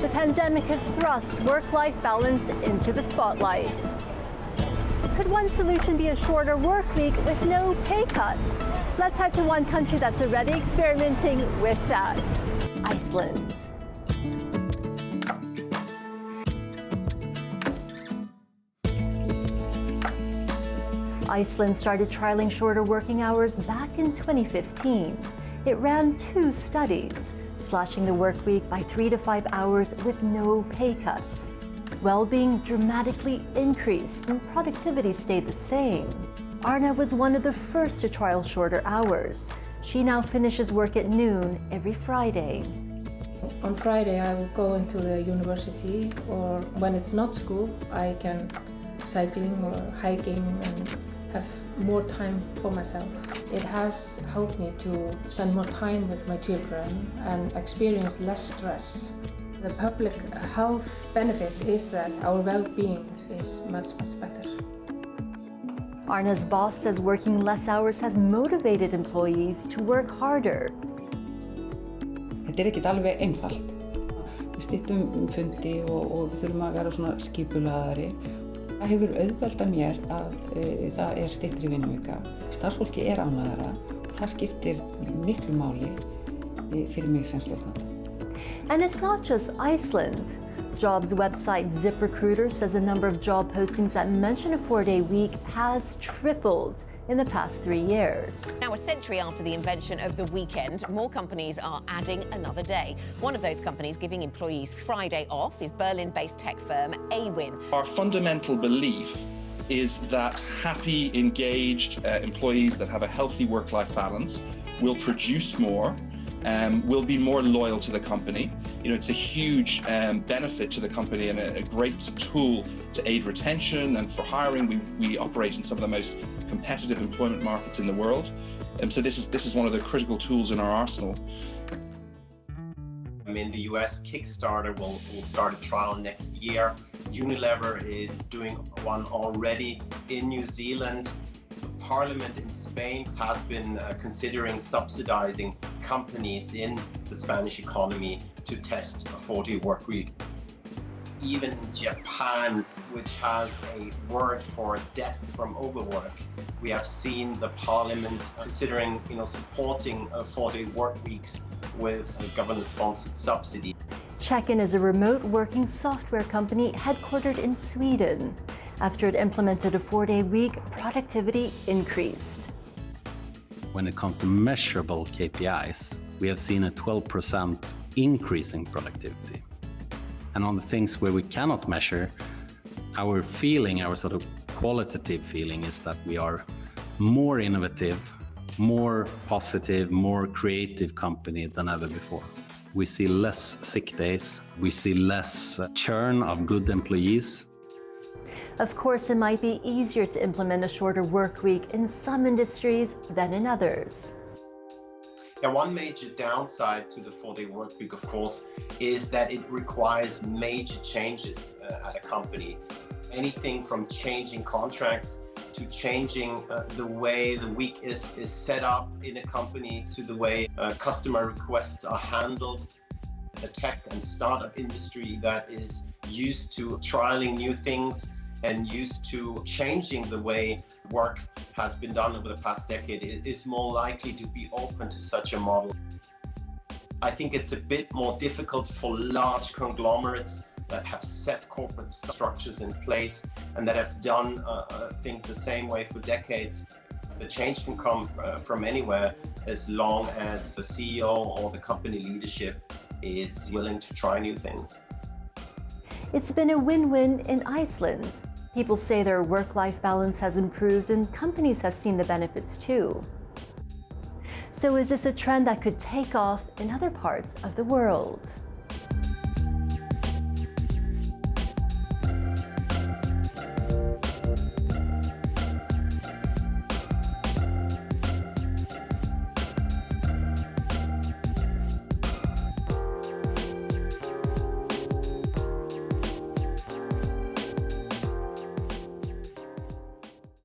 The pandemic has thrust work-life balance into the spotlight. Could one solution be a shorter work week with no pay cuts? Let's head to one country that's already experimenting with that, Iceland. Iceland started trialing shorter working hours back in 2015. It ran 2 studies, slashing the work week by 3 to 5 hours with no pay cuts. Well-being dramatically increased and productivity stayed the same. Arna was one of the first to trial shorter hours. She now finishes work at noon every Friday. On Friday I will go into the university, or when it's not school I can cycling or hiking and have more time for myself. It has helped me to spend more time with my children and experience less stress. The public health benefit is that our well-being is much better. Arna's boss says working less hours has motivated employees to work harder. Þetta ekkert alveg einfalt. Við styttum fundi og við þurfum að vera svona skipulagðari. Það hefur auðveldað mér að það styttri vinnuvika. Starfsfólki ánægðara og það skiptir miklu máli fyrir mig sem stjórnanda. And it's not just Iceland. Jobs website ZipRecruiter says the number of job postings that mention a 4-day week has tripled in the past 3 years. Now, a century after the invention of the weekend, more companies are adding another day. One of those companies giving employees Friday off is Berlin-based tech firm Awin. Our fundamental belief is that happy, engaged employees that have a healthy work-life balance will produce more, will be more loyal to the company. You know, it's a huge benefit to the company and a great tool to aid retention and for hiring. We operate in some of the most competitive employment markets in the world. So this is one of the critical tools in our arsenal. In the US, Kickstarter will start a trial next year. Unilever is doing one already in New Zealand. Parliament in Spain has been considering subsidizing companies in the Spanish economy to test a 4-day work week. Even in Japan, which has a word for death from overwork, we have seen the parliament considering, supporting 4-day work weeks with a government-sponsored subsidy. Check-in is a remote working software company headquartered in Sweden. After it implemented a 4-day week, productivity increased. When it comes to measurable KPIs, we have seen a 12% increase in productivity. And on the things where we cannot measure, our feeling, our sort of qualitative feeling is that we are more innovative, more positive, more creative company than ever before. We see less sick days, we see less churn of good employees. Of course, it might be easier to implement a shorter work week in some industries than in others. Yeah, one major downside to the 4-day work week, of course, is that it requires major changes at a company. Anything from changing contracts to changing the way the week is set up in a company, to the way customer requests are handled. A tech and startup industry that is used to trialing new things and used to changing the way work has been done over the past decade is more likely to be open to such a model. I think it's a bit more difficult for large conglomerates that have set corporate structures in place and that have done things the same way for decades. The change can come from anywhere as long as the CEO or the company leadership is willing to try new things. It's been a win-win in Iceland. People say their work-life balance has improved and companies have seen the benefits too. So is this a trend that could take off in other parts of the world?